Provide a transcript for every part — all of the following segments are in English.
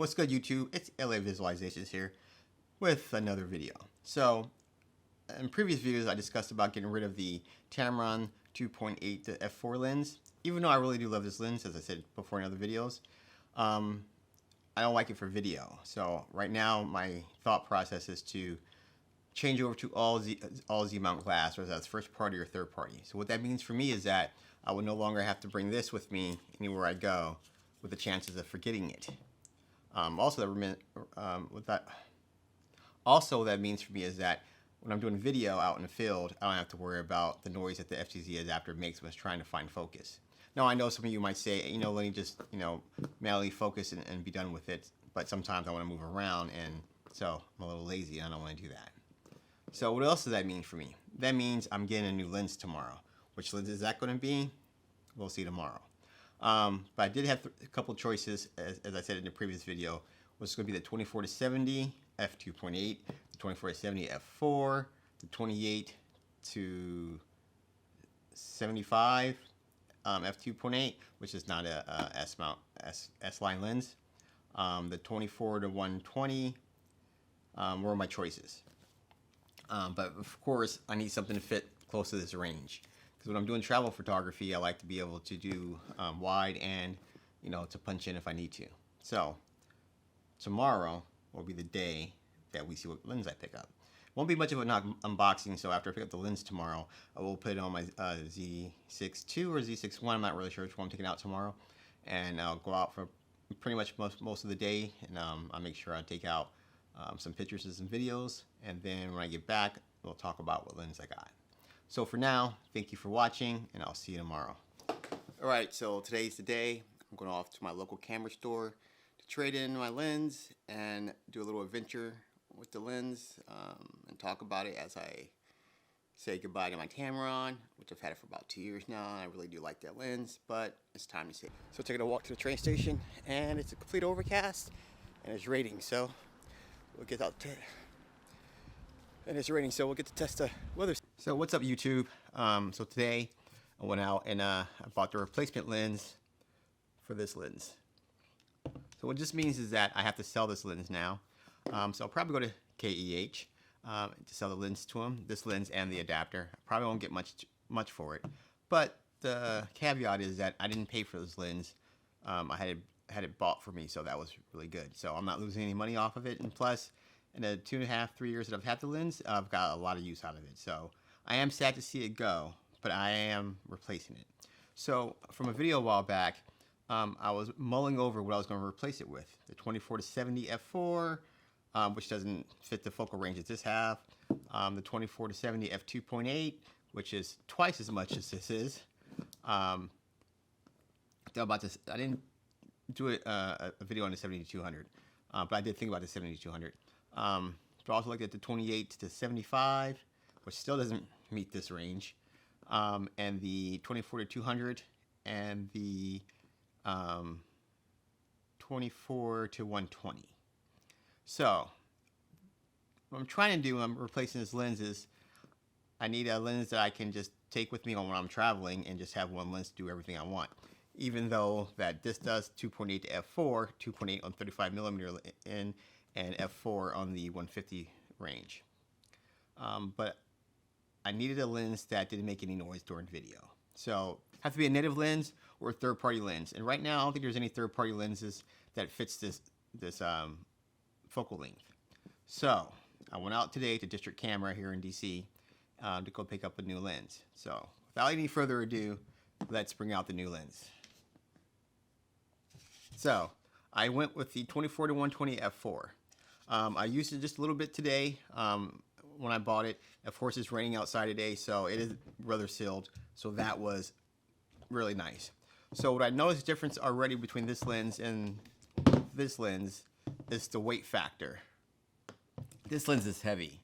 What's good, YouTube? It's LA Visualizations here with another video. So in previous videos I discussed about getting rid of the Tamron 2.8 to f4 lens. Even though I really do love this lens, as I said before in other videos, I don't like it for video. So right now my thought process is to change over to all Z mount glass, whether that's first party or third party. So what that means for me is that I will no longer have to bring this with me anywhere I go, with the chances of forgetting it. Also, that means for me is that when I'm doing video out in the field, I don't have to worry about the noise that the FTZ adapter makes when it's trying to find focus. Now, I know some of you might say, let me just, manually focus and be done with it. But sometimes I want to move around, and so I'm a little lazy and I don't want to do that. So what else does that mean for me? That means I'm getting a new lens tomorrow. Which lens is that going to be? We'll see tomorrow. But I did have a couple choices, as I said in the previous video, was going to be the 24-70 f2.8, the 24-70 f4, the 28 to 75 f2.8, which is not a S-line lens. The 24 to 120 were my choices. But of course, I need something to fit close to this range. Because when I'm doing travel photography, I like to be able to do wide and, to punch in if I need to. So tomorrow will be the day that we see what lens I pick up. Won't be much of an unboxing, so after I pick up the lens tomorrow, I will put it on my Z6II or Z6I. I'm not really sure which one I'm taking out tomorrow. And I'll go out for pretty much most of the day, and I'll make sure I take out some pictures and some videos. And then when I get back, we'll talk about what lens I got. So for now, thank you for watching, and I'll see you tomorrow. Alright, so today's the day. I'm going off to my local camera store to trade in my lens and do a little adventure with the lens and talk about it as I say goodbye to my Tamron, which I've had it for about 2 years now. I really do like that lens, but it's time to say. So taking a walk to the train station, and it's a complete overcast, and it's raining, so we'll get out there. And it's raining, so we'll get to test the weather. So what's up, YouTube? So today I went out and I bought the replacement lens for this lens. So what this means is that I have to sell this lens now. So I'll probably go to KEH to sell the lens to them, this lens and the adapter. I probably won't get much for it. But the caveat is that I didn't pay for this lens. I had it bought for me, so that was really good. So I'm not losing any money off of it, and plus, in the 2.5, 3 years that I've had the lens, I've got a lot of use out of it. So I am sad to see it go, but I am replacing it. So from a video a while back, I was mulling over what I was going to replace it with. The 24-70 f4, which doesn't fit the focal range that this have. The 24-70 f2.8, which is twice as much as this is. I didn't do a video on the 70-200, but I did think about the 70-200. But also look at the 28 to 75, which still doesn't meet this range, and the 24 to 200, and the 24 to 120. So what I'm trying to do when I'm replacing this lens is I need a lens that I can just take with me on when I'm traveling and just have one lens to do everything I want. Even though that this does 2.8 to f4, 2.8 on 35mm in, and f4 on the 150 range. But I needed a lens that didn't make any noise during video. So have to be a native lens or a third-party lens. And right now, I don't think there's any third-party lenses that fits this focal length. So I went out today to District Camera here in DC to go pick up a new lens. So without any further ado, let's bring out the new lens. So I went with the 24 to 120 f4. I used it just a little bit today when I bought it. Of course, it's raining outside today, so it is weather sealed. So that was really nice. So what I noticed difference already between this lens and this lens is the weight factor. This lens is heavy.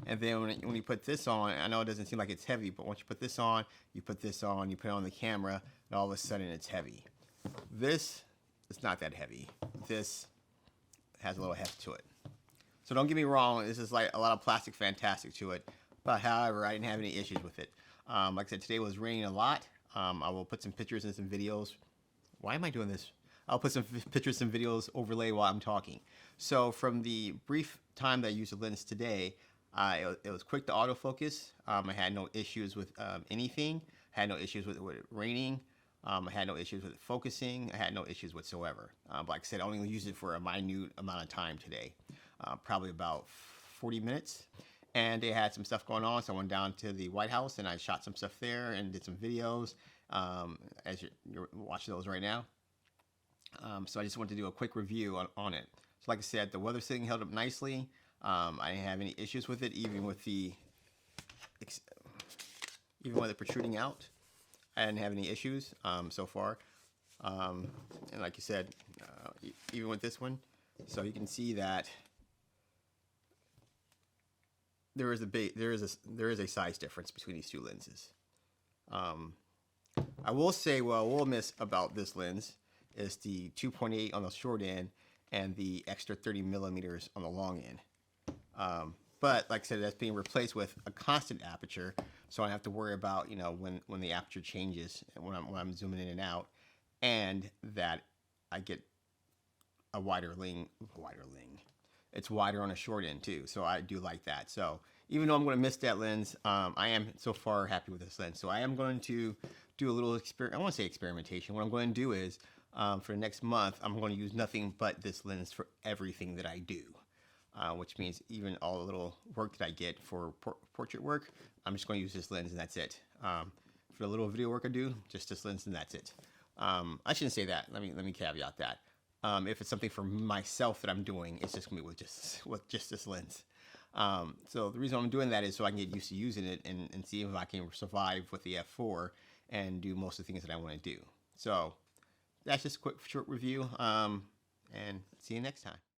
And then when you put this on, I know it doesn't seem like it's heavy, but once you put this on, you put this on, you put it on the camera, and all of a sudden it's heavy. This is not that heavy. This has a little heft to it. So don't get me wrong, this is like a lot of plastic fantastic to it, but however, I didn't have any issues with it. Like I said, today was raining a lot. I will put some pictures and some videos. Why am I doing this? I'll put some pictures, some videos overlay while I'm talking. So from the brief time that I used the lens today, it was quick to autofocus. I had no issues with anything. I had no issues with it raining. I had no issues with it focusing. I had no issues whatsoever. But like I said, I only used it for a minute amount of time today, probably about 40 minutes. And they had some stuff going on, so I went down to the White House and I shot some stuff there and did some videos, as you're watching those right now. So I just wanted to do a quick review on it. So like I said, the weather setting held up nicely. I didn't have any issues with it, even with it protruding out. I didn't have any issues so far. And like you said, even with this one, so you can see that there is a size difference between these two lenses. I will say what I will miss about this lens is the 2.8 on the short end and the extra 30 millimeters on the long end. But like I said, that's being replaced with a constant aperture, so I don't have to worry about, you know, when the aperture changes and when I'm zooming in and out, and that I get a wider ling. It's wider on a short end too, so I do like that. So even though I'm going to miss that lens, I am so far happy with this lens. So I am going to do a little I want to say experimentation. What I'm going to do is for the next month, I'm going to use nothing but this lens for everything that I do. Which means even all the little work that I get for portrait work, I'm just going to use this lens and that's it. For the little video work I do, just this lens and that's it. I shouldn't say that. Let me caveat that. If it's something for myself that I'm doing, it's just going to be with just this lens. So the reason I'm doing that is so I can get used to using it and see if I can survive with the f4 and do most of the things that I want to do. So that's just a quick short review, and see you next time.